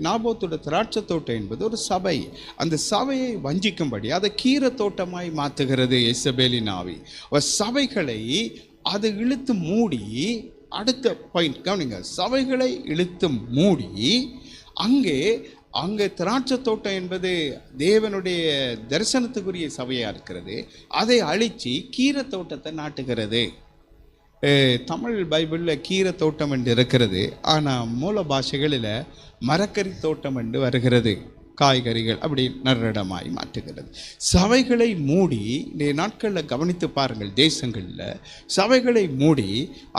நாபோத்தோட திராட்சை தோட்டம் என்பது ஒரு சபை. அந்த சபையை வஞ்சிக்கும்படி அதை கீரை தோட்டமாய் மாற்றுகிறது எசபேலின் ஆவி. சபைகளை அது இழுத்து மூடி, அடுத்த பாயிண்ட் கவனிங்க, சபைகளை இழுத்து மூடி அங்கே திராட்சை தோட்டம் என்பது தேவனுடைய தரிசனத்துக்குரிய சபையாக இருக்கிறது. அதை அழித்து கீரை தோட்டத்தை நாட்டுகிறது. தமிழ் பைபிளில் கீரை தோட்டம் என்று இருக்கிறது, ஆனால் மூல பாஷைகளில் மரக்கறி தோட்டம் என்று வருகிறது. காய்கறிகள் அப்படி நரடமாய் மாற்றுகிறது. சபைகளை மூடி, இந்த நாட்களில் கவனித்து பாருங்கள், தேசங்களில் சபைகளை மூடி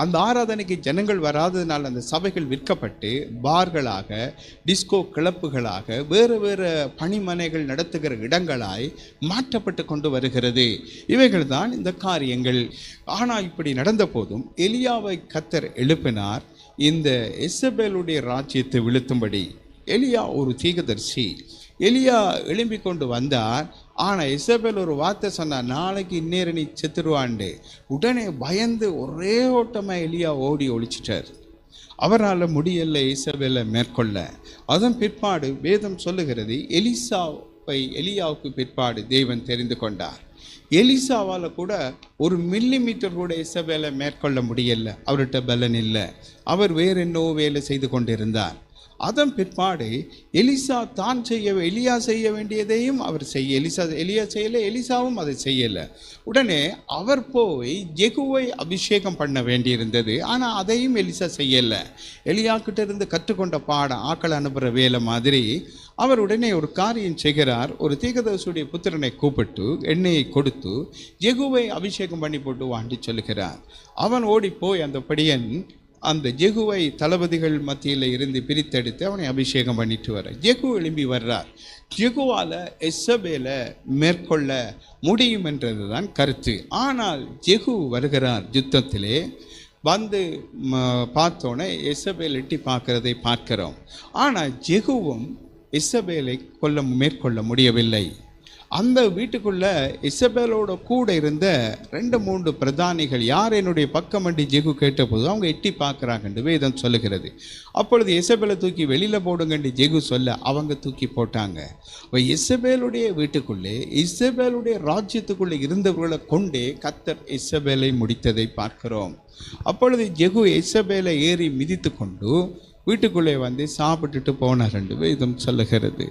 அந்த ஆராதனைக்கு ஜனங்கள் வராததுனால அந்த சபைகள் விற்கப்பட்டு பார்களாக, டிஸ்கோ கிளப்புகளாக, வேறு வேறு பணிமனைகள் நடத்துகிற இடங்களாய் மாற்றப்பட்டு கொண்டு வருகிறது. இவைகள் தான் இந்த காரியங்கள். ஆனால் இப்படி நடந்த போதும் எலியாவை கர்த்தர் எழுப்பினார் இந்த எசபேலுடைய ராஜ்யத்தை விழுத்தும்படி. எலியா ஒரு தீர்க்கதரிசி. எலியா எழும்பி கொண்டு வந்தார். ஆனால் இசபேல் ஒரு வார்த்தை சொன்னார், நாளைக்கு இந்நேரம் நீ செத்துருவாண்டு. உடனே பயந்து ஒரே ஓட்டமாக எலியா ஓடி ஒழிச்சிட்டார். அவரால் முடியலை இசபேலை மேற்கொள்ள. அதன் பிற்பாடு வேதம் சொல்லுகிறது, எலியாவுக்கு பிற்பாடு தேவன் தெரிந்து கொண்டார். எலிசாவால் கூட ஒரு மில்லிமீட்டர் கூட இசபேலை மேற்கொள்ள முடியலை. அவர்கிட்ட பலன் இல்லை. அவர் வேற என்னோ வேலை செய்து கொண்டிருந்தார். அதன் பிற்பாடு எலியா செய்ய வேண்டியதையும் அவர் எலியா செய்யலை, எலிசாவும் அதை செய்யலை. உடனே அவர் போய் ஜெகுவை அபிஷேகம் பண்ண வேண்டியிருந்தது. ஆனால் அதையும் எலிசா செய்யலை. எலியா கிட்ட இருந்து கற்றுக்கொண்ட பாடம் ஆக்கள் அனுப்புகிற வேலை மாதிரி அவர் உடனே ஒரு காரியம் செய்கிறார். ஒரு தீர்க்கதரிசியுடைய புத்திரனை கூப்பிட்டு எண்ணெயை கொடுத்து ஜெகுவை அபிஷேகம் பண்ணி போட்டு வாண்டி சொல்லுகிறார். அவன் ஓடி போய் அந்த படியன் அந்த ஜெகுவை தளபதிகள் மத்தியில் இருந்து பிரித்தெடுத்து அவனை அபிஷேகம் பண்ணிட்டு வர ஜெகு எழும்பி வர்றார். ஜெகுவால் எசபேலை மேற்கொள்ள முடியும் என்றது தான் கருத்து. ஆனால் ஜெகு வருகிறார். யுத்தத்திலே வந்து பார்த்தோன்னே எசபேல் எட்டி பார்க்கிறதை பார்க்கிறோம். ஆனால் ஜெகுவும் எசபேலை மேற்கொள்ள முடியவில்லை. அந்த வீட்டுக்குள்ள இசபேலோட கூட இருந்த 2-3 பிரதானிகள் யார் என்னுடைய பக்கம் என்று ஜெகு கேட்டபோது அவங்க எட்டி பார்க்குறாங்கன்னு வேதம் சொல்லுகிறது. அப்பொழுது இசபேலை தூக்கி வெளியில் போடுங்கன்னு ஜெகு சொல்ல அவங்க தூக்கி போட்டாங்க. இசபேலுடைய வீட்டுக்குள்ளே, இசபேலுடைய ராஜ்யத்துக்குள்ளே இருந்தவர்களை கொண்டே கர்த்தர் இசபேலை முடித்ததை பார்க்கிறோம். அப்பொழுது ஜெகு இசபேலை ஏறி மிதித்து கொண்டு வீட்டுக்குள்ளே வந்து சாப்பிட்டுட்டு போனார் என்று வேதம் சொல்லுகிறது.